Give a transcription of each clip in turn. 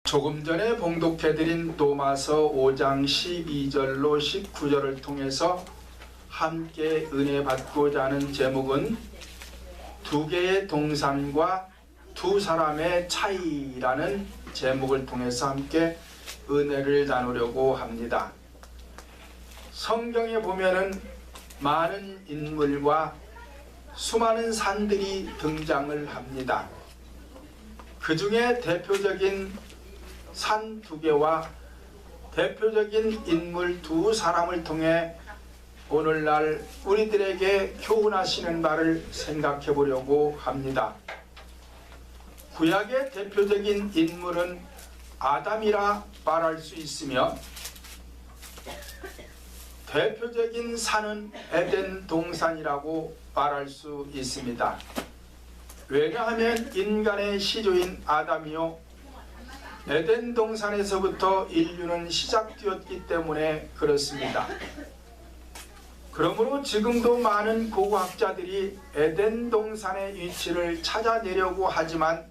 조금 전에 봉독해드린 로마서 5장 12절로 19절을 통해서 함께 은혜 받고자 하는 제목은 두 개의 동산과 두 사람의 차이라는 제목을 통해서 함께 은혜를 나누려고 합니다. 성경에 보면은 많은 인물과 수많은 산들이 등장을 합니다. 그 중에 대표적인 산 두 개와 대표적인 인물 두 사람을 통해 오늘날 우리들에게 교훈하시는 바를 생각해 보려고 합니다. 구약의 대표적인 인물은 아담이라 말할 수 있으며 대표적인 산은 에덴 동산이라고 말할 수 있습니다. 왜냐하면 인간의 시조인 아담이요 에덴 동산에서부터 인류는 시작되었기 때문에 그렇습니다. 그러므로 지금도 많은 고고학자들이 에덴 동산의 위치를 찾아내려고 하지만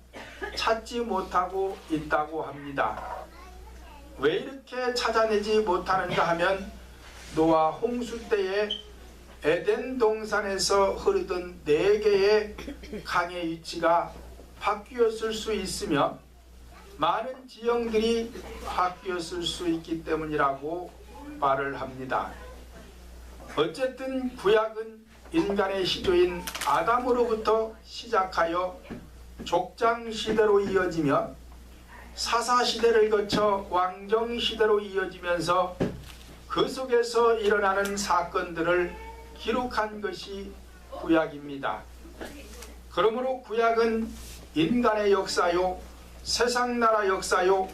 찾지 못하고 있다고 합니다. 왜 이렇게 찾아내지 못하는가 하면 노아 홍수 때에 에덴 동산에서 흐르던 4개의 강의 위치가 바뀌었을 수 있으며 많은 지형들이 바뀌었을 수 있기 때문이라고 말을 합니다. 어쨌든 구약은 인간의 시조인 아담으로부터 시작하여 족장시대로 이어지며 사사시대를 거쳐 왕정시대로 이어지면서 그 속에서 일어나는 사건들을 기록한 것이 구약입니다. 그러므로 구약은 인간의 역사요, 세상나라 역사요,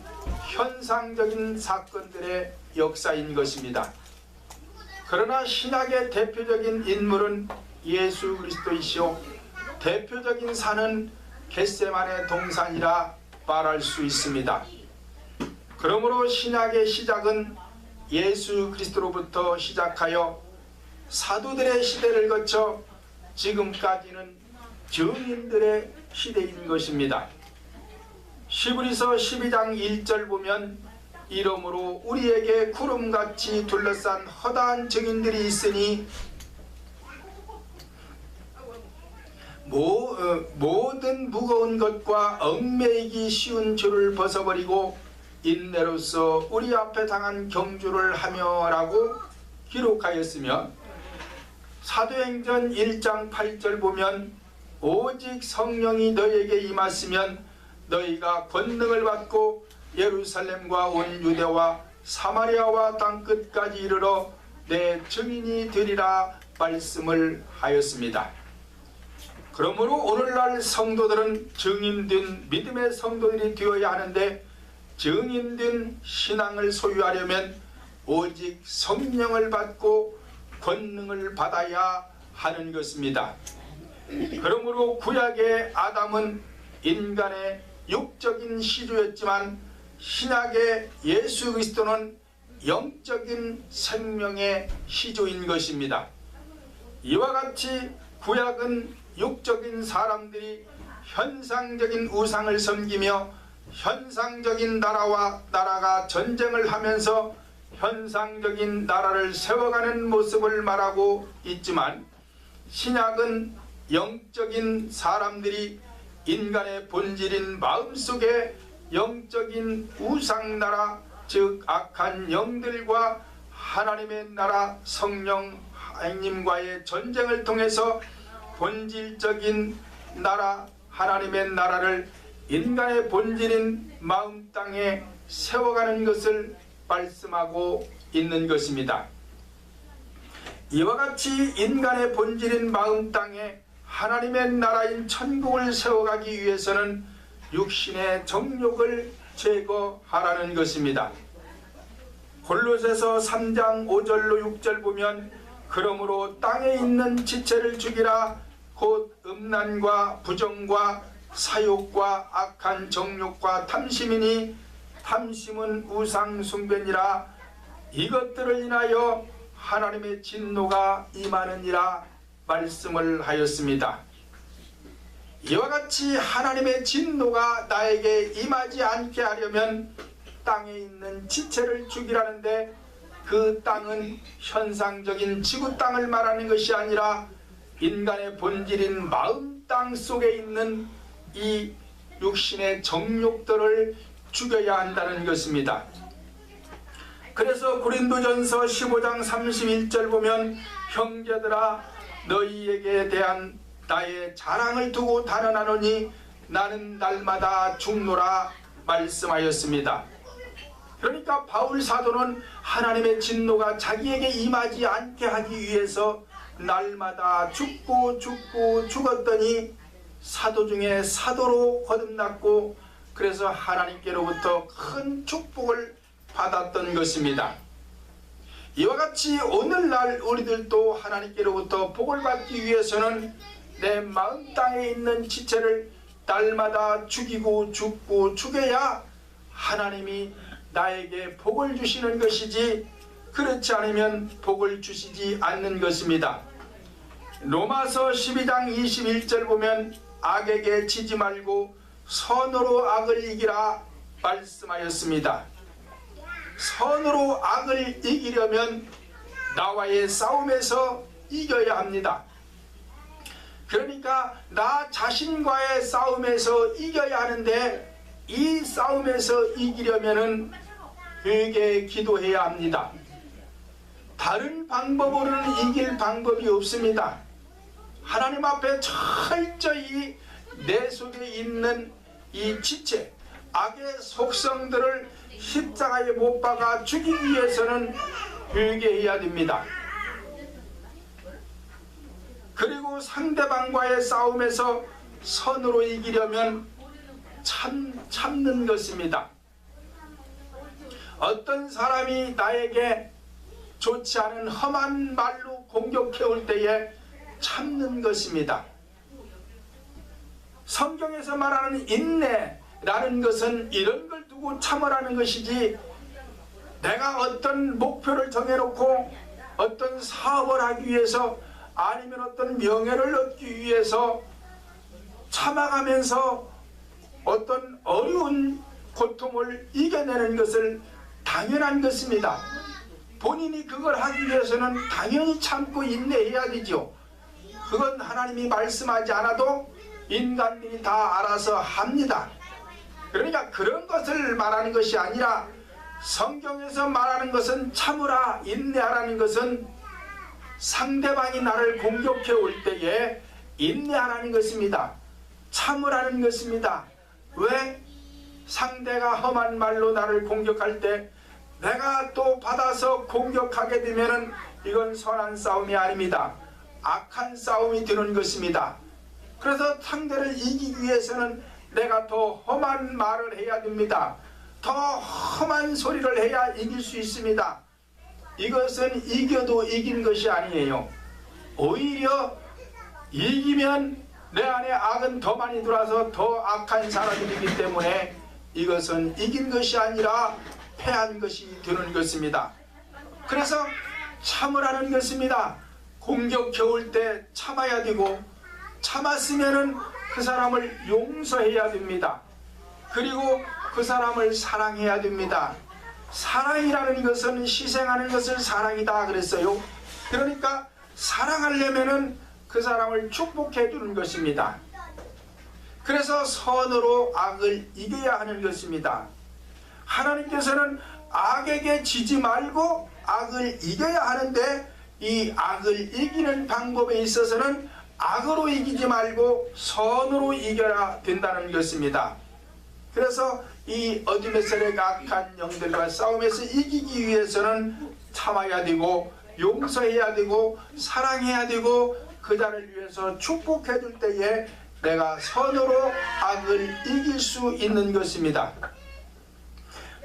현상적인 사건들의 역사인 것입니다. 그러나 신약의 대표적인 인물은 예수 그리스도이시오 대표적인 산은 겟세마네 동산이라 말할 수 있습니다. 그러므로 신약의 시작은 예수 그리스도로부터 시작하여 사도들의 시대를 거쳐 지금까지는 증인들의 시대인 것입니다. 히브리서 12장 1절 보면 이러므로 우리에게 구름같이 둘러싼 허다한 증인들이 있으니 모든 무거운 것과 얽매이기 쉬운 줄을 벗어버리고 인내로서 우리 앞에 당한 경주를 하며 라고 기록하였으며 사도행전 1장 8절 보면 오직 성령이 너희에게 임하시면 너희가 권능을 받고 예루살렘과 온 유대와 사마리아와 땅끝까지 이르러 내 증인이 되리라 말씀을 하였습니다. 그러므로 오늘날 성도들은 증인된 믿음의 성도들이 되어야 하는데 증인된 신앙을 소유하려면 오직 성령을 받고 권능을 받아야 하는 것입니다. 그러므로 구약의 아담은 인간의 육적인 시조였지만 신약의 예수 그리스도는 영적인 생명의 시조인 것입니다. 이와 같이 구약은 육적인 사람들이 현상적인 우상을 섬기며 현상적인 나라와 나라가 전쟁을 하면서 현상적인 나라를 세워가는 모습을 말하고 있지만 신약은 영적인 사람들이 인간의 본질인 마음속에 영적인 우상나라 즉 악한 영들과 하나님의 나라 성령 하나님과의 전쟁을 통해서 본질적인 나라 하나님의 나라를 인간의 본질인 마음 땅에 세워가는 것을 말씀하고 있는 것입니다. 이와 같이 인간의 본질인 마음 땅에 하나님의 나라인 천국을 세워가기 위해서는 육신의 정욕을 제거하라는 것입니다. 골로새서 3장 5절로 6절 보면 그러므로 땅에 있는 지체를 죽이라 곧 음란과 부정과 사욕과 악한 정욕과 탐심이니 탐심은 우상 숭배니라 이것들을 인하여 하나님의 진노가 임하느니라 말씀을 하였습니다. 이와 같이 하나님의 진노가 나에게 임하지 않게 하려면 땅에 있는 지체를 죽이라는데, 그 땅은 현상적인 지구 땅을 말하는 것이 아니라 인간의 본질인 마음 땅 속에 있는 이 육신의 정욕들을 죽여야 한다는 것입니다. 그래서 고린도전서 15장 31절 보면, 형제들아 너희에게 대한 나의 자랑을 두고 단언하노니 나는 날마다 죽노라 말씀하였습니다. 그러니까 바울 사도는 하나님의 진노가 자기에게 임하지 않게 하기 위해서 날마다 죽고 죽었더니 사도 중에 사도로 거듭났고, 그래서 하나님께로부터 큰 축복을 받았던 것입니다. 이와 같이 오늘날 우리들도 하나님께로부터 복을 받기 위해서는 내 마음 땅에 있는 지체를 날마다 죽이고 죽여야 하나님이 나에게 복을 주시는 것이지, 그렇지 않으면 복을 주시지 않는 것입니다. 로마서 12장 21절 보면, 악에게 지지 말고 선으로 악을 이기라 말씀하였습니다. 선으로 악을 이기려면 나와의 싸움에서 이겨야 합니다. 그러니까 나 자신과의 싸움에서 이겨야 하는데, 이 싸움에서 이기려면은 회개 기도해야 합니다. 다른 방법으로는 이길 방법이 없습니다. 하나님 앞에 철저히 내 속에 있는 이 지체, 악의 속성들을 십자가에 못 박아 죽이기 위해서는 회개해야 됩니다. 그리고 상대방과의 싸움에서 선으로 이기려면 참는 것입니다. 어떤 사람이 나에게 좋지 않은 험한 말로 공격해 올 때에 참는 것입니다. 성경에서 말하는 인내라는 것은 이런 걸 두고 참으라는 것이지, 내가 어떤 목표를 정해놓고 어떤 사업을 하기 위해서 아니면 어떤 명예를 얻기 위해서 참아가면서 어떤 어려운 고통을 이겨내는 것을 당연한 것입니다. 본인이 그걸 하기 위해서는 당연히 참고 인내해야 되죠. 그건 하나님이 말씀하지 않아도 인간들이 다 알아서 합니다. 그러니까 그런 것을 말하는 것이 아니라, 성경에서 말하는 것은 참으라, 인내하라는 것은 상대방이 나를 공격해 올 때에 인내하라는 것입니다. 참으라는 것입니다. 왜? 상대가 험한 말로 나를 공격할 때 내가 또 받아서 공격하게 되면은 이건 선한 싸움이 아닙니다. 악한 싸움이 되는 것입니다. 그래서 상대를 이기기 위해서는 내가 더 험한 말을 해야 됩니다. 더 험한 소리를 해야 이길 수 있습니다. 이것은 이겨도 이긴 것이 아니에요. 오히려 이기면 내 안에 악은 더 많이 들어와서 더 악한 사람이 되기 때문에 이것은 이긴 것이 아니라 패한 것이 되는 것입니다. 그래서 참으라는 것입니다. 공격해 올 때 참아야 되고, 참았으면은 그 사람을 용서해야 됩니다. 그리고 그 사람을 사랑해야 됩니다. 사랑이라는 것은 희생하는 것을 사랑이다 그랬어요. 그러니까 사랑하려면은 그 사람을 축복해 주는 것입니다. 그래서 선으로 악을 이겨야 하는 것입니다. 하나님께서는 악에게 지지 말고 악을 이겨야 하는데, 이 악을 이기는 방법에 있어서는 악으로 이기지 말고 선으로 이겨야 된다는 것입니다. 그래서 이 어둠의 세력 악한 영들과 싸움에서 이기기 위해서는 참아야 되고, 용서해야 되고, 사랑해야 되고, 그 자를 위해서 축복해 줄 때에 내가 선으로 악을 이길 수 있는 것입니다.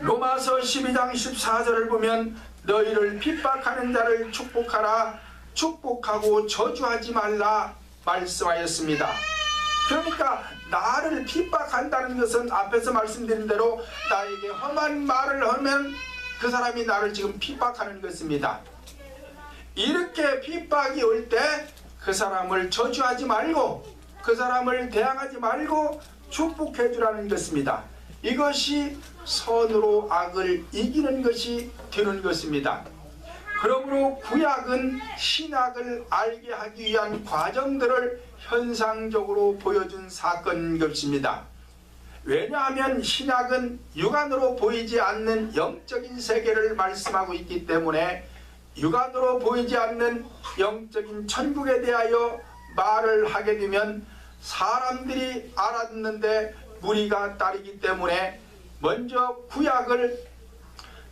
로마서 12장 14절을 보면, 너희를 핍박하는 자를 축복하라, 축복하고 저주하지 말라 말씀하였습니다. 그러니까 나를 핍박한다는 것은 앞에서 말씀드린 대로 나에게 험한 말을 하면 그 사람이 나를 지금 핍박하는 것입니다. 이렇게 핍박이 올 때 그 사람을 저주하지 말고 그 그 사람을 대항하지 말고 축복해 주라는 것입니다. 이것이 선으로 악을 이기는 것이 되는 것입니다. 그러므로 구약은 신약을 알게 하기 위한 과정들을 현상적으로 보여준 사건인 것입니다. 왜냐하면 신약은 육안으로 보이지 않는 영적인 세계를 말씀하고 있기 때문에 육안으로 보이지 않는 영적인 천국에 대하여 말을 하게 되면 사람들이 알았는데 무리가 따르기 때문에 먼저 구약을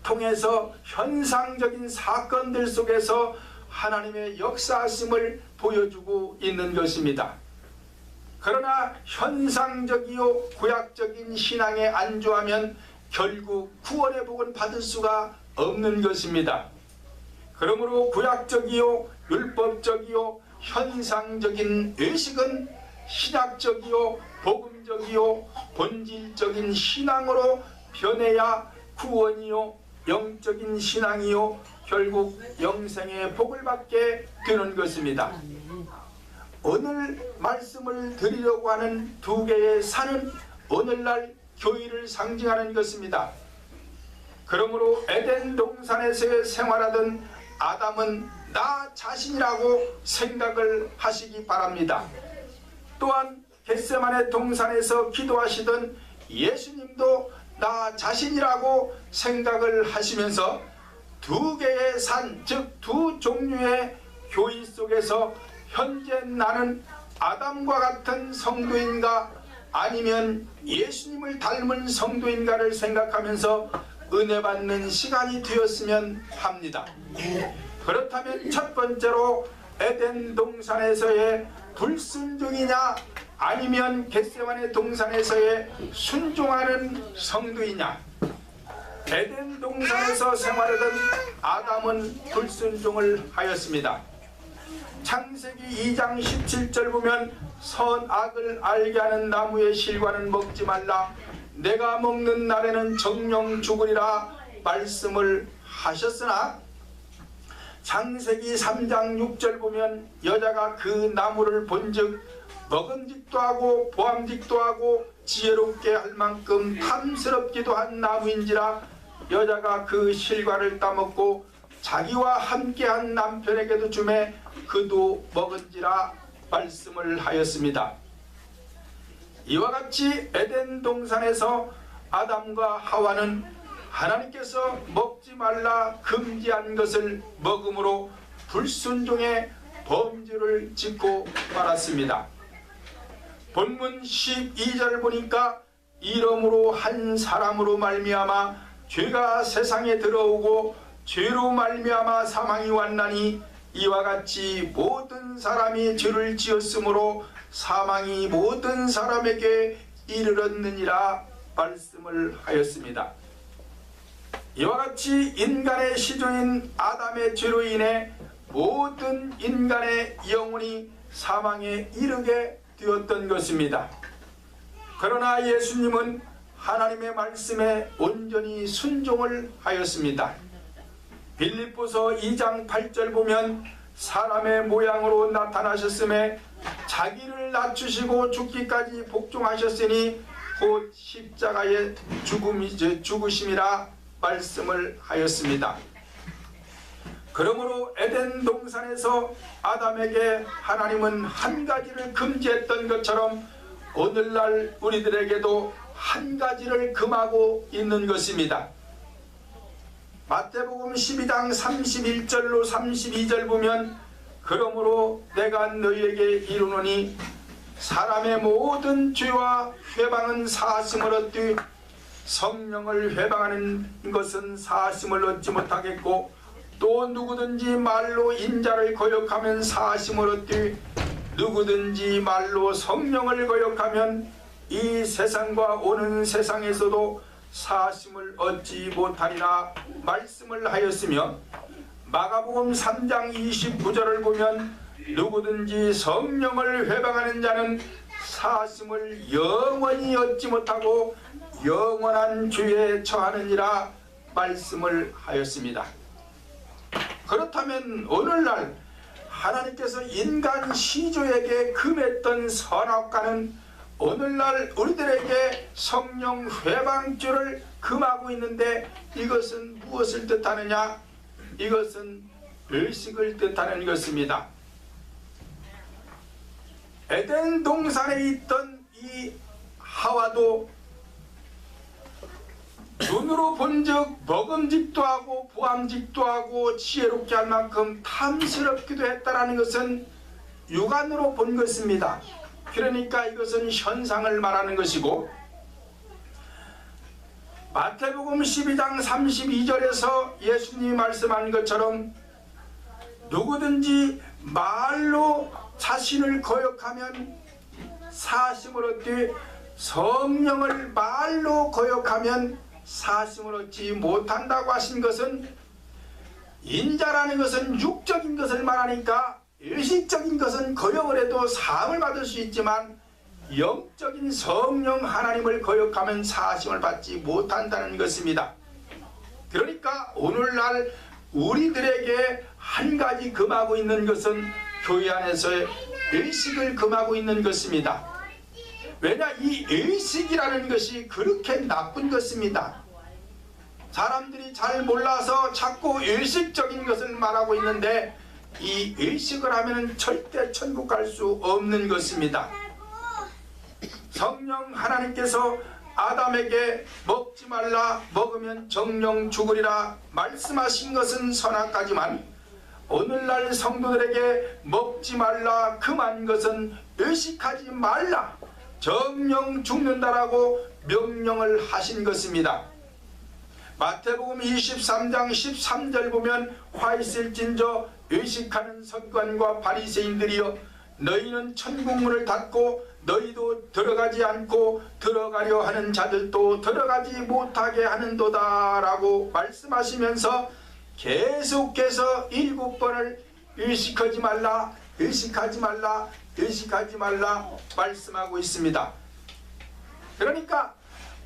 통해서 현상적인 사건들 속에서 하나님의 역사하심을 보여주고 있는 것입니다. 그러나 현상적이요 구약적인 신앙에 안주하면 결국 구원의 복은 받을 수가 없는 것입니다. 그러므로 구약적이요 율법적이요 현상적인 의식은 신학적이요 복음적이요 본질적인 신앙으로 변해야 구원이요 영적인 신앙이요 결국 영생의 복을 받게 되는 것입니다. 오늘 말씀을 드리려고 하는 두 개의 산은 오늘날 교회를 상징하는 것입니다. 그러므로 에덴 동산에서 생활하던 아담은 나 자신이라고 생각을 하시기 바랍니다. 또한 겟세마네 동산에서 기도하시던 예수님도 나 자신이라고 생각을 하시면서 두 개의 산, 즉 두 종류의 교회 속에서 현재 나는 아담과 같은 성도인가 아니면 예수님을 닮은 성도인가를 생각하면서 은혜 받는 시간이 되었으면 합니다. 그렇다면 첫 번째로 에덴 동산에서의 불순종이냐 아니면 겟세마네 동산에서의 순종하는 성도이냐. 에덴 동산에서 생활하던 아담은 불순종을 하였습니다. 창세기 2장 17절 보면 선악을 알게 하는 나무의 실과는 먹지 말라 내가 먹는 날에는 정령 죽으리라 말씀을 하셨으나 창세기 3장 6절 보면 여자가 그 나무를 본즉 먹음직도 하고 보암직도 하고 지혜롭게 할 만큼 탐스럽기도 한 나무인지라 여자가 그 실과를 따먹고 자기와 함께한 남편에게도 주매 그도 먹은지라 말씀을 하였습니다. 이와 같이 에덴 동산에서 아담과 하와는 하나님께서 먹지 말라 금지한 것을 먹음으로 불순종의 범죄를 짓고 말았습니다. 본문 12절 보니까 이러므로 한 사람으로 말미암아 죄가 세상에 들어오고 죄로 말미암아 사망이 왔나니 이와 같이 모든 사람이 죄를 지었으므로 사망이 모든 사람에게 이르렀느니라 말씀을 하였습니다. 이와 같이 인간의 시조인 아담의 죄로 인해 모든 인간의 영혼이 사망에 이르게 되었던 것입니다. 그러나 예수님은 하나님의 말씀에 온전히 순종을 하였습니다. 빌립보서 2장 8절 보면 사람의 모양으로 나타나셨음에 자기를 낮추시고 죽기까지 복종하셨으니 곧 십자가의 죽으심이라 말씀을 하였습니다. 그러므로 에덴 동산에서 아담에게 하나님은 한 가지를 금지했던 것처럼 오늘날 우리들에게도 한 가지를 금하고 있는 것입니다. 마태복음 12장 31절로 32절 보면 그러므로 내가 너희에게 이르노니 사람의 모든 죄와 회방은 사하심을 얻되 성령을 회방하는 것은 사하심을 얻지 못하겠고 또 누구든지 말로 인자를 거역하면 사하심을 얻되 누구든지 말로 성령을 거역하면 이 세상과 오는 세상에서도 사하심을 얻지 못하리라 말씀을 하였으며 마가복음 3장 29절을 보면 누구든지 성령을 회방하는 자는 사하심을 영원히 얻지 못하고 영원한 죄에 처하느니라 말씀을 하였습니다. 그렇다면 오늘날 하나님께서 인간 시조에게 금했던 선악과는 오늘날 우리들에게 성령 회방주를 금하고 있는데, 이것은 무엇을 뜻하느냐? 이것은 의식을 뜻하는 것입니다. 에덴 동산에 있던 이 하와도 눈으로 본즉 먹음직도 하고 보암직도 하고 지혜롭게 할 만큼 탐스럽기도 했다라는 것은 육안으로 본 것입니다. 그러니까 이것은 현상을 말하는 것이고, 마태복음 12장 32절에서 예수님이 말씀한 것처럼 누구든지 말로 자신을 거역하면 사심을 얻되 성령을 말로 거역하면 사심을 얻지 못한다고 하신 것은, 인자라는 것은 육적인 것을 말하니까 의식적인 것은 거역을 해도 사함을 받을 수 있지만, 영적인 성령 하나님을 거역하면 사심을 받지 못한다는 것입니다. 그러니까 오늘날 우리들에게 한 가지 금하고 있는 것은 교회 안에서의 의식을 금하고 있는 것입니다. 왜냐, 이 의식이라는 것이 그렇게 나쁜 것입니다. 사람들이 잘 몰라서 자꾸 의식적인 것을 말하고 있는데, 이 의식을 하면 절대 천국 갈 수 없는 것입니다. 성령 하나님께서 아담에게 먹지 말라, 먹으면 정령 죽으리라 말씀하신 것은 선악과지만, 오늘날 성도들에게 먹지 말라 금한 것은 의식하지 말라, 정령 죽는다라고 명령을 하신 것입니다. 마태복음 23장 13절 보면, 화 있을진저 의식하는 서기관과 바리새인들이여, 너희는 천국문을 닫고 너희도 들어가지 않고 들어가려 하는 자들도 들어가지 못하게 하는도다 라고 말씀하시면서 계속해서 7번을 의식하지 말라, 의식하지 말라, 의식하지 말라 말씀하고 있습니다. 그러니까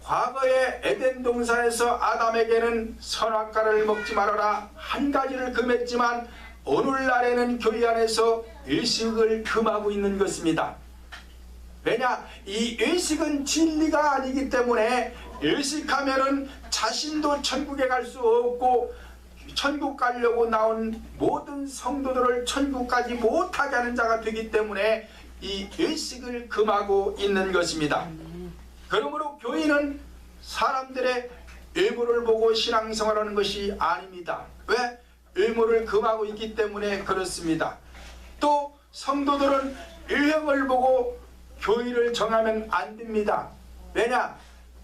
과거에 에덴 동산에서 아담에게는 선악과를 먹지 말아라 한 가지를 금했지만, 오늘날에는 교회 안에서 의식을 금하고 있는 것입니다. 왜냐, 이 의식은 진리가 아니기 때문에 의식하면은 자신도 천국에 갈 수 없고, 천국 가려고 나온 모든 성도들을 천국 가지 못하게 하는 자가 되기 때문에 이 의식을 금하고 있는 것입니다. 그러므로 교인은 사람들의 의무를 보고 신앙생활하는 것이 아닙니다. 왜? 의무를 금하고 있기 때문에 그렇습니다. 또 성도들은 유형을 보고 교의를 정하면 안 됩니다. 왜냐?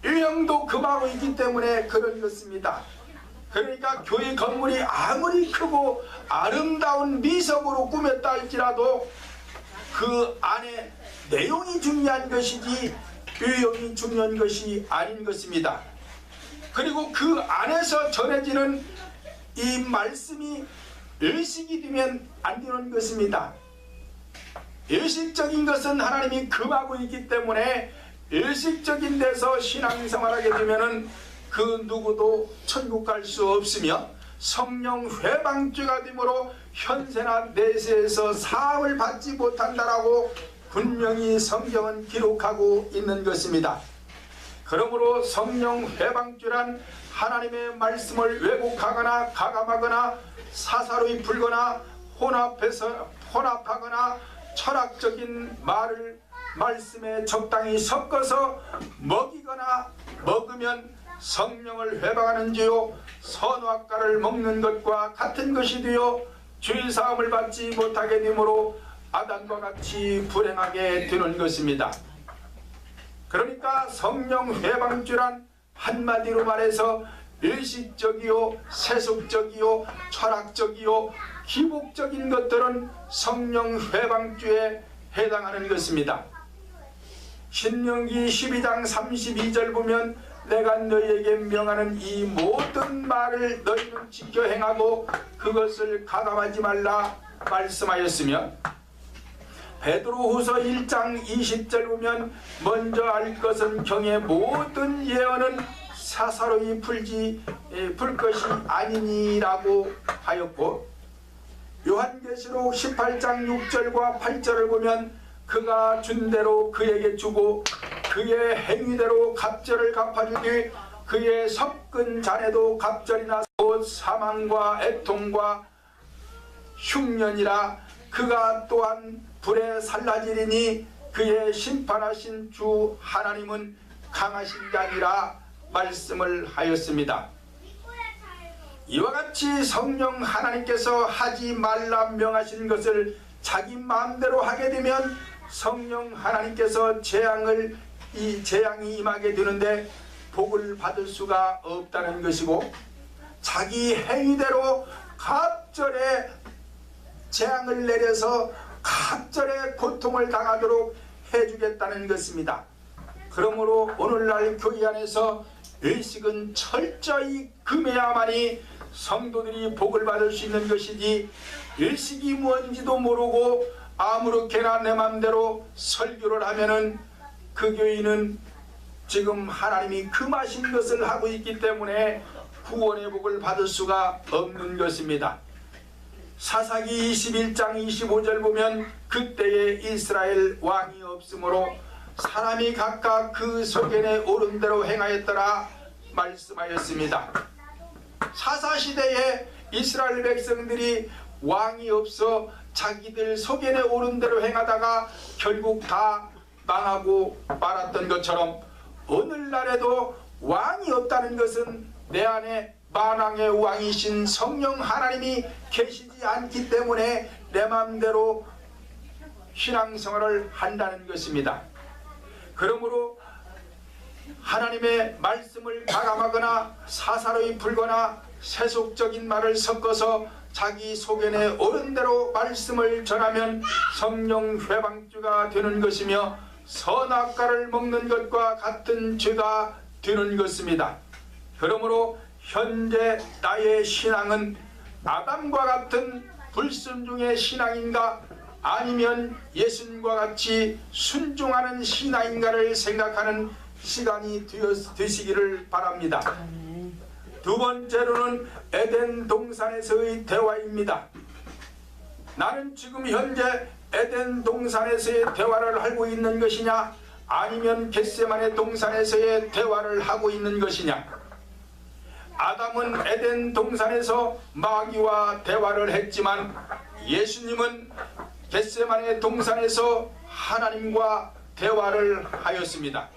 유형도 금하고 있기 때문에 그런 것입니다. 그러니까 교회 건물이 아무리 크고 아름다운 미석으로 꾸몄다 할지라도 그 안에 내용이 중요한 것이지 유형이 중요한 것이 아닌 것입니다. 그리고 그 안에서 전해지는 이 말씀이 의식이 되면 안 되는 것입니다. 의식적인 것은 하나님이 금하고 있기 때문에 의식적인 데서 신앙생활하게 되면은 그 누구도 천국 갈 수 없으며 성령 회방죄가 되므로 현세나 내세에서 사함을 받지 못한다라고 분명히 성경은 기록하고 있는 것입니다. 그러므로 성령 회방죄란 하나님의 말씀을 왜곡하거나 가감하거나 사사로이 풀거나 혼합하거나 철학적인 말을 말씀에 적당히 섞어서 먹이거나 먹으면 성령을 회방하는 죄요 선악과를 먹는 것과 같은 것이 되어 죄사함을 받지 못하게 되므로 아담과 같이 불행하게 되는 것입니다. 그러니까 성령 회방죄란 한마디로 말해서 의식적이요 세속적이요 철학적이요 기복적인 것들은 성령 회방죄에 해당하는 것입니다. 신명기 12장 32절 보면 내가 너희에게 명하는 이 모든 말을 너희는 지켜 행하고 그것을 가감하지 말라 말씀하였으며, 베드로후서 1장 20절 보면 먼저 알 것은 경의 모든 예언은 사사로이 풀 것이 아니니라고 하였고, 요한계시록 18장 6절과 8절을 보면 그가 준 대로 그에게 주고 그의 행위대로 갑절을 갚아주되 그의 섞은 잔에도 갑절이나 곧 사망과 애통과 흉년이라 그가 또한 불에 살라지리니 그의 심판하신 주 하나님은 강하신 자니라 말씀을 하였습니다. 이와 같이 성령 하나님께서 하지 말라 명하신 것을 자기 마음대로 하게 되면 성령 하나님께서 재앙이 임하게 되는데 복을 받을 수가 없다는 것이고, 자기 행위대로 갑절에 재앙을 내려서 갑절에 고통을 당하도록 해주겠다는 것입니다. 그러므로 오늘날 교회 안에서 의식은 철저히 금해야만이 성도들이 복을 받을 수 있는 것이지, 일식이 뭔지도 모르고 아무렇게나 내 맘대로 설교를 하면은 그 교인은 지금 하나님이 금하신 것을 하고 있기 때문에 구원의 복을 받을 수가 없는 것입니다. 사사기 21장 25절 보면 그때에 이스라엘 왕이 없으므로 사람이 각각 그 소견에 오른 대로 행하였더라 말씀하였습니다. 사사시대에 이스라엘 백성들이 왕이 없어 자기들 소견에 오른 대로 행하다가 결국 다 망하고 말았던 것처럼, 오늘날에도 왕이 없다는 것은 내 안에 만왕의 왕이신 성령 하나님이 계시지 않기 때문에 내 마음대로 신앙생활을 한다는 것입니다. 그러므로 하나님의 말씀을 가감하거나 사사로이 풀거나 세속적인 말을 섞어서 자기 소견에 옳은 대로 말씀을 전하면 성령 회방주가 되는 것이며 선악과를 먹는 것과 같은 죄가 되는 것입니다. 그러므로 현재 나의 신앙은 아담과 같은 불순종의 신앙인가 아니면 예수님과 같이 순종하는 신앙인가를 생각하는 시간이 되시기를 바랍니다. 두 번째로는 에덴 동산에서의 대화입니다. 나는 지금 현재 에덴 동산에서의 대화를 하고 있는 것이냐, 아니면 겟세마네 동산에서의 대화를 하고 있는 것이냐. 아담은 에덴 동산에서 마귀와 대화를 했지만 예수님은 겟세마네 동산에서 하나님과 대화를 하였습니다.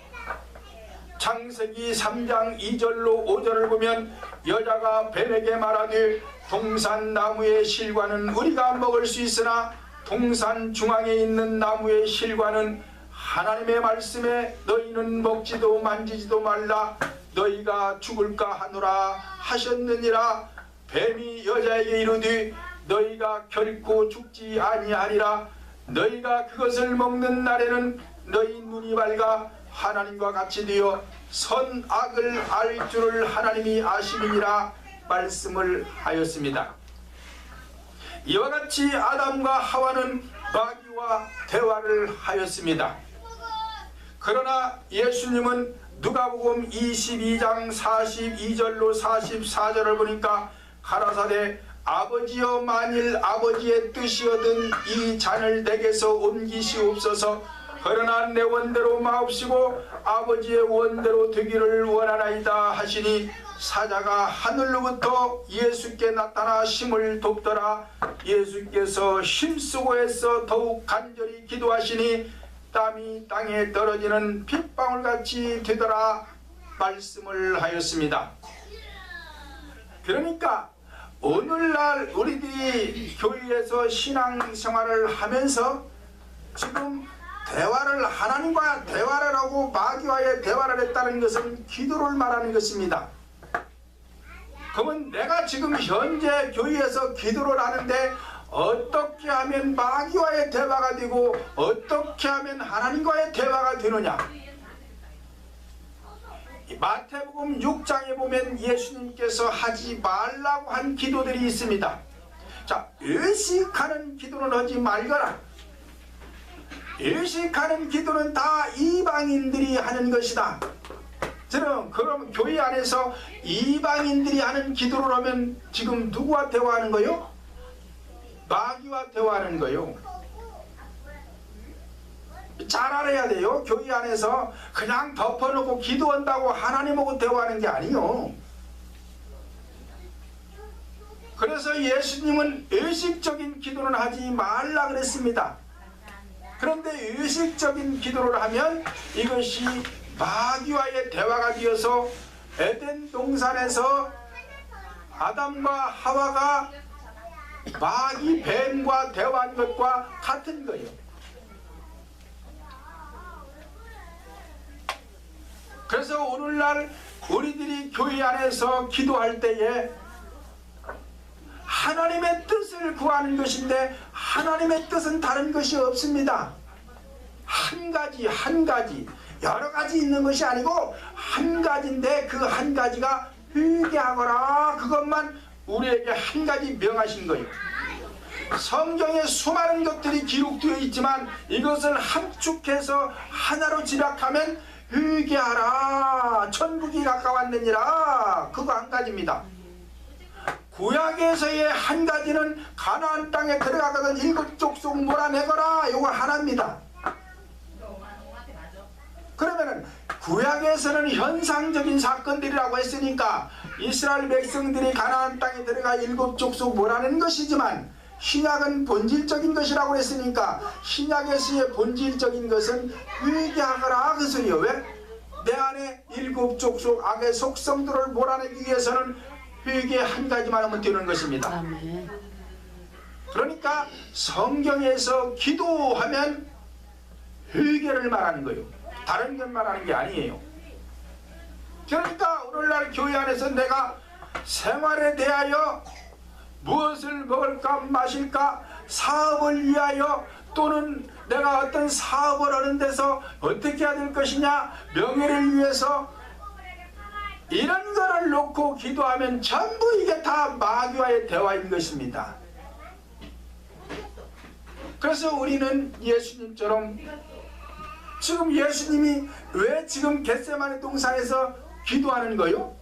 창세기 3장 2절로 5절을 보면 여자가 뱀에게 말하되 동산 나무의 실과는 우리가 먹을 수 있으나 동산 중앙에 있는 나무의 실과는 하나님의 말씀에 너희는 먹지도 만지지도 말라 너희가 죽을까 하노라 하셨느니라. 뱀이 여자에게 이르되 너희가 결코 죽지 아니하리라. 너희가 그것을 먹는 날에는 너희 눈이 밝아 하나님과 같이 되어 선악을 알 줄을 하나님이 아심이니라 말씀을 하였습니다. 이와 같이 아담과 하와는 마귀와 대화를 하였습니다. 그러나 예수님은 누가복음 22장 42절로 44절을 보니까 가라사대 아버지여 만일 아버지의 뜻이거든 이 잔을 내게서 옮기시옵소서. 그러나 내 원대로 마옵시고 아버지의 원대로 되기를 원하나이다 하시니 사자가 하늘로부터 예수께 나타나 심을 돕더라. 예수께서 힘쓰고 애써 더욱 간절히 기도하시니 땀이 땅에 떨어지는 핏방울같이 되더라 말씀을 하였습니다. 그러니까 오늘날 우리들이 교회에서 신앙생활을 하면서 지금 대화를 하나님과 대화를 하고 마귀와의 대화를 했다는 것은 기도를 말하는 것입니다. 그러면 내가 지금 현재 교회에서 기도를 하는데 어떻게 하면 마귀와의 대화가 되고 어떻게 하면 하나님과의 대화가 되느냐. 마태복음 6장에 보면 예수님께서 하지 말라고 한 기도들이 있습니다. 자, 의식하는 기도는 하지 말거라. 의식하는 기도는 다 이방인들이 하는 것이다. 저는 그럼 교회 안에서 이방인들이 하는 기도를 하면 지금 누구와 대화하는 거요? 마귀와 대화하는 거요. 잘 알아야 돼요. 교회 안에서 그냥 덮어놓고 기도한다고 하나님하고 대화하는 게 아니요. 그래서 예수님은 의식적인 기도는 하지 말라 그랬습니다. 그런데 의식적인 기도를 하면 이것이 마귀와의 대화가 되어서 에덴 동산에서 아담과 하와가 마귀 뱀과 대화한 것과 같은 거예요. 그래서 오늘날 우리들이 교회 안에서 기도할 때에 하나님의 뜻을 구하는 것인데 하나님의 뜻은 다른 것이 없습니다. 한 가지 여러 가지 있는 것이 아니고 한 가지인데 그 한 가지가 회개하거라, 그것만 우리에게 한 가지 명하신 거예요. 성경에 수많은 것들이 기록되어 있지만 이것을 함축해서 하나로 집약하면 회개하라, 천국이 가까웠느니라, 그거 한 가지입니다. 구약에서의 한 가지는 가나안 땅에 들어가거든 일곱 족속 몰아내거라, 이거 하나입니다. 그러면은 구약에서는 현상적인 사건들이라고 했으니까 이스라엘 백성들이 가나안 땅에 들어가 일곱 족속 몰아낸 것이지만 신약은 본질적인 것이라고 했으니까 신약에서의 본질적인 것은 회개하거라, 그 소리요. 왜? 내 안에 일곱 족속 악의 속성들을 몰아내기 위해서는 회개 한 가지만 하면 되는 것입니다. 그러니까 성경에서 기도하면 회개를 말하는 거예요. 다른 것 말하는 게 아니에요. 그러니까 오늘날 교회 안에서 내가 생활에 대하여 무엇을 먹을까 마실까, 사업을 위하여 또는 내가 어떤 사업을 하는 데서 어떻게 해야 될 것이냐, 명예를 위해서 이런 거를 놓고 기도하면 전부 이게 다 마귀와의 대화인 것입니다. 그래서 우리는 예수님처럼, 지금 예수님이 왜 지금 겟세마네 동산에서 기도하는 거요?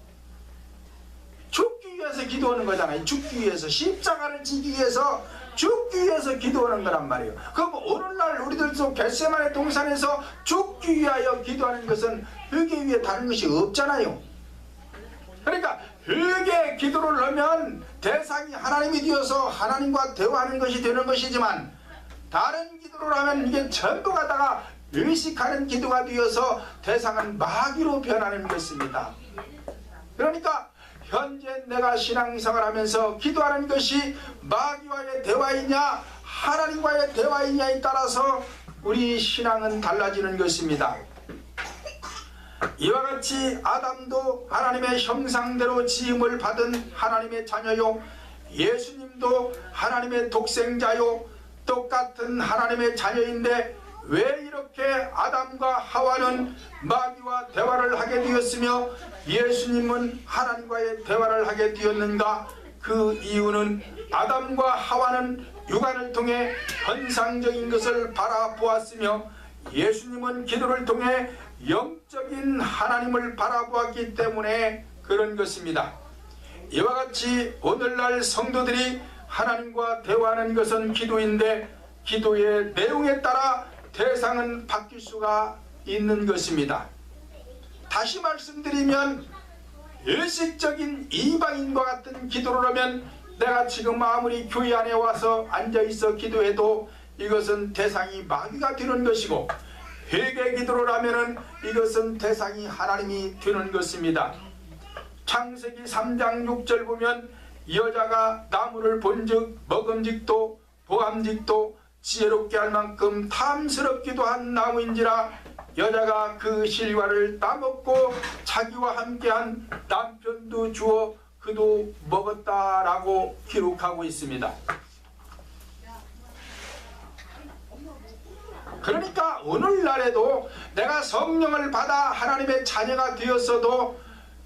죽기 위해서 기도하는 거잖아요. 죽기 위해서, 십자가를 지기 위해서, 죽기 위해서 기도하는 거란 말이에요. 그럼 오늘날 우리들도 겟세마네 동산에서 죽기 위하여 기도하는 것은 회개 위에 다른 것이 없잖아요. 그러니까 회개 기도를 하면 대상이 하나님이 되어서 하나님과 대화하는 것이 되는 것이지만, 다른 기도를 하면 이게 전부가 다가 의식하는 기도가 되어서 대상은 마귀로 변하는 것입니다. 그러니까 현재 내가 신앙생활 하면서 기도하는 것이 마귀와의 대화이냐 하나님과의 대화이냐에 따라서 우리 신앙은 달라지는 것입니다. 이와 같이 아담도 하나님의 형상대로 지음을 받은 하나님의 자녀요, 예수님도 하나님의 독생자요, 똑같은 하나님의 자녀인데 왜 이렇게 아담과 하와는 마귀와 대화를 하게 되었으며 예수님은 하나님과의 대화를 하게 되었는가? 그 이유는 아담과 하와는 육안을 통해 현상적인 것을 바라보았으며 예수님은 기도를 통해 영적인 하나님을 바라보았기 때문에 그런 것입니다. 이와 같이 오늘날 성도들이 하나님과 대화하는 것은 기도인데 기도의 내용에 따라 대상은 바뀔 수가 있는 것입니다. 다시 말씀드리면 의식적인 이방인과 같은 기도를 하면 내가 지금 아무리 교회 안에 와서 앉아있어 기도해도 이것은 대상이 마귀가 되는 것이고, 회개 기도를 하면은 이것은 대상이 하나님이 되는 것입니다. 창세기 3장 6절 보면 여자가 나무를 본즉 먹음직도 보암직도 지혜롭게 할 만큼 탐스럽기도 한 나무인지라 여자가 그 실과를 따먹고 자기와 함께한 남편도 주어 그도 먹었다라고 기록하고 있습니다. 그러니까 오늘날에도 내가 성령을 받아 하나님의 자녀가 되었어도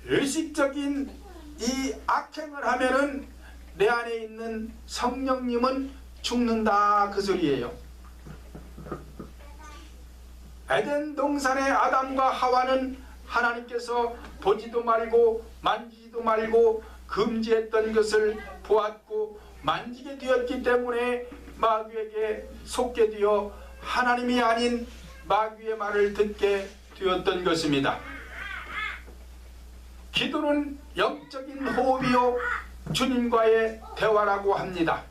의식적인 이 악행을 하면은 내 안에 있는 성령님은 죽는다, 그 소리예요. 에덴 동산의 아담과 하와는 하나님께서 보지도 말고 만지지도 말고 금지했던 것을 보았고 만지게 되었기 때문에 마귀에게 속게 되어 하나님이 아닌 마귀의 말을 듣게 되었던 것입니다. 기도는 영적인 호흡이요 주님과의 대화라고 합니다.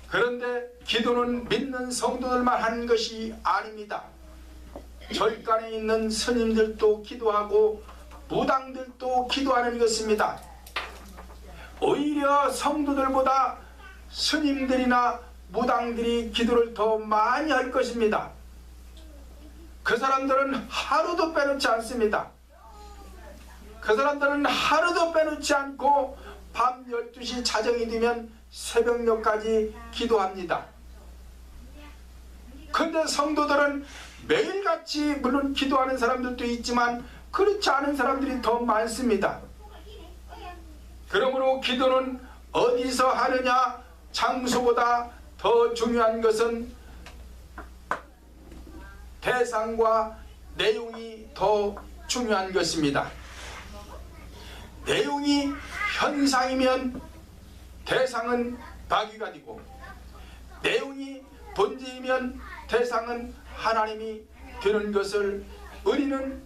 그런데 기도는 믿는 성도들만 하는 것이 아닙니다. 절간에 있는 스님들도 기도하고 무당들도 기도하는 것입니다. 오히려 성도들보다 스님들이나 무당들이 기도를 더 많이 할 것입니다. 그 사람들은 하루도 빼놓지 않습니다. 그 사람들은 하루도 빼놓지 않고 밤 12시 자정이 되면 새벽녘까지 기도합니다. 그런데 성도들은 매일같이 물론 기도하는 사람들도 있지만 그렇지 않은 사람들이 더 많습니다. 그러므로 기도는 어디서 하느냐, 장소보다 더 중요한 것은 대상과 내용이 더 중요한 것입니다. 내용이 현상이면 대상은 마귀가 되고, 내용이 본질이면 대상은 하나님이 되는 것을 우리는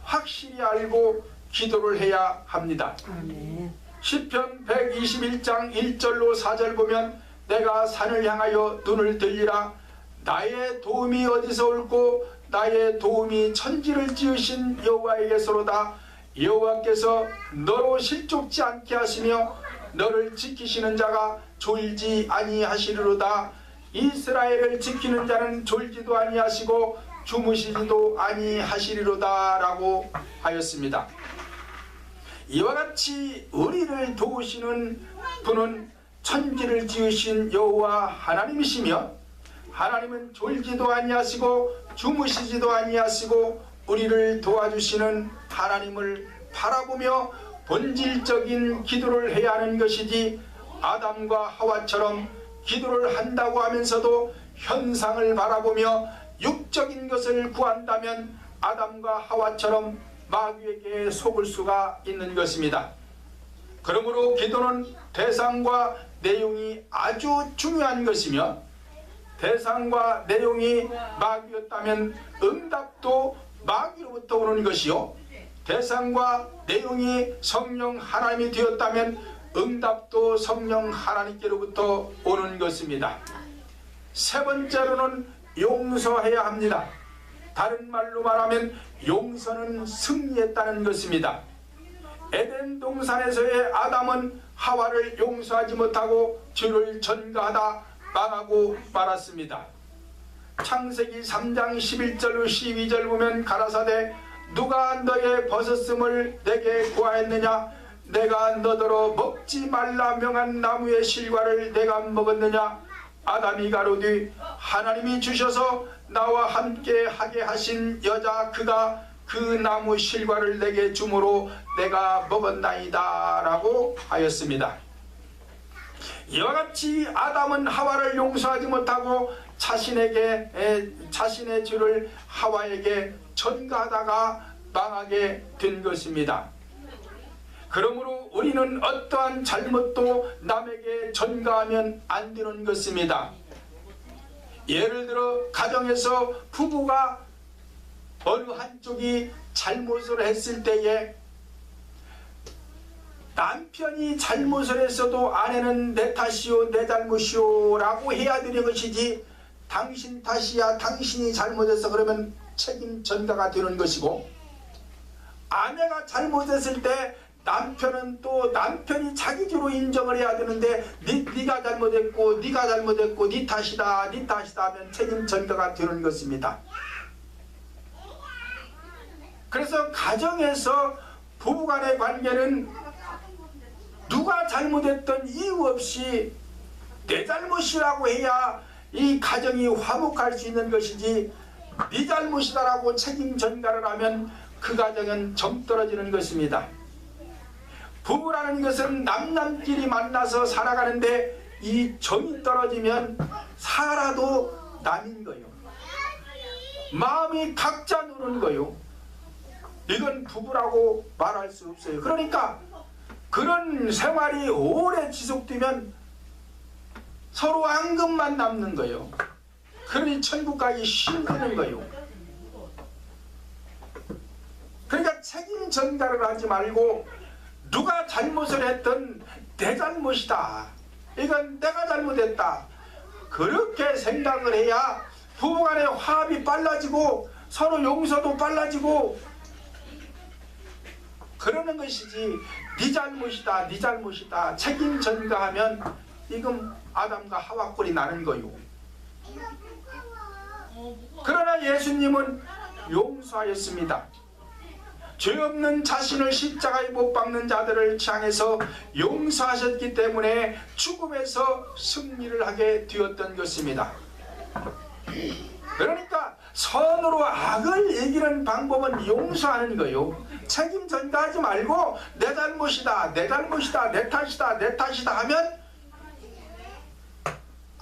확실히 알고 기도를 해야 합니다. 아멘. 시편 121장 1절로 4절 보면 내가 산을 향하여 눈을 들리라. 나의 도움이 어디서 올고 나의 도움이 천지를 지으신 여호와에게서로다. 여호와께서 너로 실족지 않게 하시며 너를 지키시는 자가 졸지 아니하시리로다. 이스라엘을 지키는 자는 졸지도 아니하시고 주무시지도 아니하시리로다 라고 하였습니다. 이와 같이 우리를 도우시는 분은 천지를 지으신 여호와 하나님이시며, 하나님은 졸지도 아니하시고 주무시지도 아니하시고 우리를 도와주시는 하나님을 바라보며 본질적인 기도를 해야 하는 것이지, 아담과 하와처럼 기도를 한다고 하면서도 현상을 바라보며 육적인 것을 구한다면 아담과 하와처럼 마귀에게 속을 수가 있는 것입니다. 그러므로 기도는 대상과 내용이 아주 중요한 것이며, 대상과 내용이 마귀였다면 응답도 마귀로부터 오는 것이요, 대상과 내용이 성령 하나님이 되었다면 응답도 성령 하나님께로부터 오는 것입니다. 세 번째로는 용서해야 합니다. 다른 말로 말하면 용서는 승리했다는 것입니다. 에덴 동산에서의 아담은 하와를 용서하지 못하고 죄를 전가하다 망하고 말았습니다. 창세기 3장 11절 12절 보면 가라사대 누가 너의 벗었음을 내게 구하였느냐, 내가 너더러 먹지 말라 명한 나무의 실과를 내가 먹었느냐. 아담이 가로되 하나님이 주셔서 나와 함께 하게 하신 여자 그가 그 나무 실과를 내게 주므로 내가 먹었나이다 라고 하였습니다. 이와 같이 아담은 하와를 용서하지 못하고 자신의 죄를 하와에게 전가하다가 망하게 된 것입니다. 그러므로 우리는 어떠한 잘못도 남에게 전가하면 안 되는 것입니다. 예를 들어 가정에서 부부가 어느 한쪽이 잘못을 했을 때에 남편이 잘못을 했어도 아내는 내 탓이요 내 잘못이요 라고 해야 되는 것이지, 당신 탓이야 당신이 잘못했어 그러면 책임 전가가 되는 것이고, 아내가 잘못했을 때 남편은 또 남편이 자기 죄로 인정을 해야 되는데 네가 잘못했고 네가 잘못했고 네 탓이다 네 탓이다 하면 책임 전가가 되는 것입니다. 그래서 가정에서 부부간의 관계는 누가 잘못했던 이유 없이 내 잘못이라고 해야 이 가정이 화목할 수 있는 것이지, 네 잘못이다라고 책임 전가를 하면 그 가정은 정 떨어지는 것입니다. 부부라는 것은 남남끼리 만나서 살아가는데 이 정이 떨어지면 살아도 남인 거요, 마음이 각자 노는 거요. 이건 부부라고 말할 수 없어요. 그러니까 그런 생활이 오래 지속되면 서로 앙금만 남는 거예요. 그러니 천국 가기 힘드는 거예요. 그러니까 책임 전가를 하지 말고 누가 잘못을 했든 내 잘못이다, 이건 내가 잘못했다, 그렇게 생각을 해야 부부간의 화합이 빨라지고 서로 용서도 빨라지고 그러는 것이지, 네 잘못이다, 네 잘못이다 책임 전가하면 이건 아담과 하와 꼴이 나는 거요. 그러나 예수님은 용서하였습니다. 죄 없는 자신을 십자가에 못 박는 자들을 향해서 용서하셨기 때문에 죽음에서 승리를 하게 되었던 것입니다. 그러니까 선으로 악을 이기는 방법은 용서하는 거요. 책임 전가하지 말고 내 잘못이다, 내 잘못이다, 내 탓이다, 내 탓이다 하면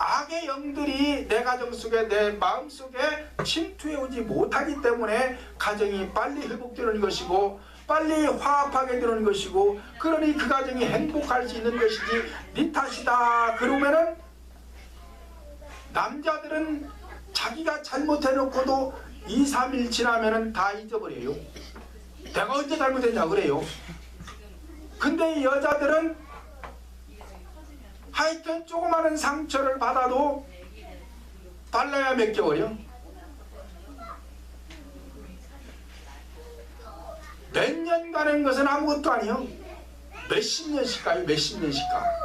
악의 영들이 내 가정 속에, 내 마음 속에 침투해 오지 못하기 때문에 가정이 빨리 회복되는 것이고 빨리 화합하게 되는 것이고, 그러니 그 가정이 행복할 수 있는 것이지, 네 탓이다 그러면은 남자들은 자기가 잘못해놓고도 2, 3일 지나면은 다 잊어버려요. 내가 언제 잘못했냐 그래요. 근데 여자들은 하여튼 조그마한 상처를 받아도 발라야 몇 개월이요. 몇 년 가는 것은 아무것도 아니요. 몇십 년씩 가요. 몇십 년씩 가.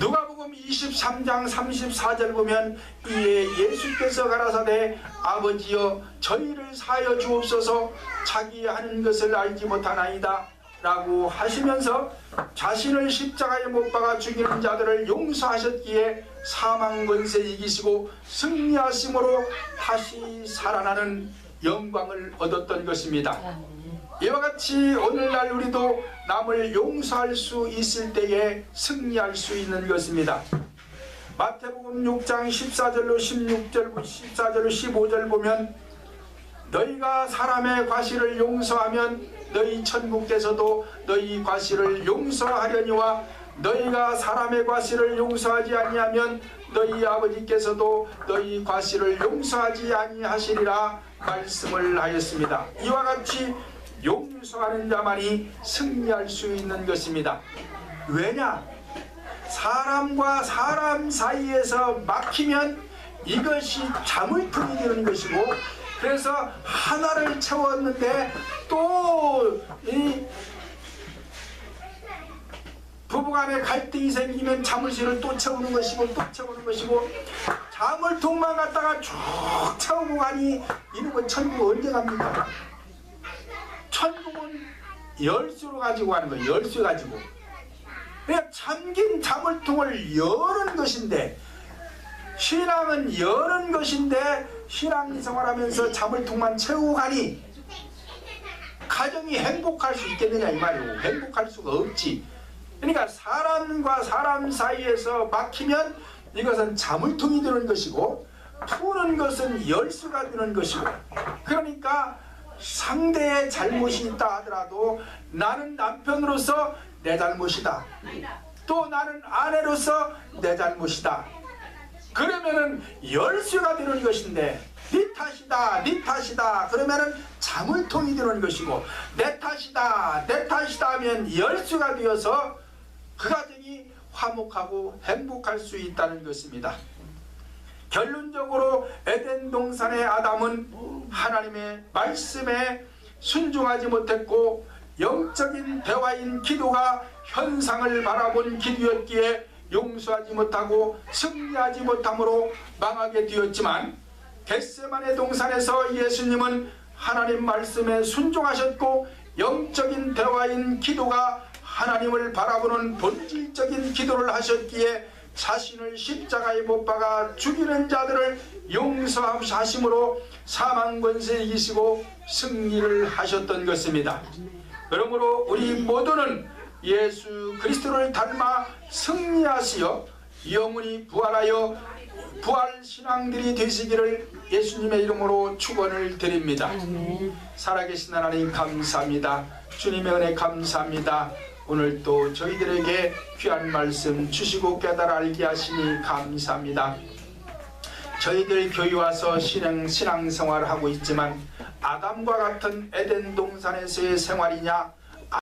누가복음 23장 34절 보면 이에 예수께서 가라사대 아버지여 저희를 사하여 주옵소서 자기 하는 것을 알지 못하나이다 라고 하시면서 자신을 십자가에 못 박아 죽이는 자들을 용서하셨기에 사망 권세 이기시고 승리하심으로 다시 살아나는 영광을 얻었던 것입니다. 이와 같이 오늘날 우리도 남을 용서할 수 있을 때에 승리할 수 있는 것입니다. 마태복음 6장 14절로 16절, 14절로 15절 보면 너희가 사람의 과실을 용서하면 너희 천국께서도 너희 과실을 용서하려니와 너희가 사람의 과실을 용서하지 아니하면 너희 아버지께서도 너희 과실을 용서하지 아니하시리라 말씀을 하였습니다. 이와 같이 용서하는 자만이 승리할 수 있는 것입니다. 왜냐? 사람과 사람 사이에서 막히면 이것이 자물통이 되는 것이고, 그래서 하나를 채웠는데 또 이 부부간에 갈등이 생기면 자물쇠를 또 채우는 것이고 또 채우는 것이고, 자물통만 갖다가 쭉 채우고 가니 이놈은 천국 언제 갑니까? 천국은 열쇠로 가지고 가는 거예요. 열쇠 가지고. 그냥 잠긴 자물통을 여는 것인데, 신앙은 여는 것인데 신앙생활하면서 자물통만 채우고 가니 가정이 행복할 수 있겠느냐 이 말이고, 행복할 수가 없지. 그러니까 사람과 사람 사이에서 막히면 이것은 자물통이 되는 것이고, 푸는 것은 열쇠가 되는 것이고, 그러니까 상대의 잘못이 있다 하더라도 나는 남편으로서 내 잘못이다, 또 나는 아내로서 내 잘못이다, 그러면은 열쇠가 되는 것인데, 네 탓이다, 네 탓이다 그러면은 자물통이 되는 것이고, 내 탓이다, 내 탓이다 하면 열쇠가 되어서 그 가정이 화목하고 행복할 수 있다는 것입니다. 결론적으로 에덴 동산의 아담은 하나님의 말씀에 순종하지 못했고, 영적인 대화인 기도가 현상을 바라본 기도였기에 용서하지 못하고 승리하지 못함으로 망하게 되었지만, 겟세마네 동산에서 예수님은 하나님 말씀에 순종하셨고, 영적인 대화인 기도가 하나님을 바라보는 본질적인 기도를 하셨기에 자신을 십자가에 못 박아 죽이는 자들을 용서하심으로 사망 권세 이기시고 승리를 하셨던 것입니다. 그러므로 우리 모두는 예수 그리스도를 닮아 승리하시어 영원히 부활하여 부활 신앙들이 되시기를 예수님의 이름으로 축원을 드립니다. 살아계신 하나님 감사합니다. 주님의 은혜 감사합니다. 오늘 또 저희들에게 귀한 말씀 주시고 깨달아 알게 하시니 감사합니다. 저희들 교회 와서 신앙생활을 하고 있지만 아담과 같은 에덴 동산에서의 생활이냐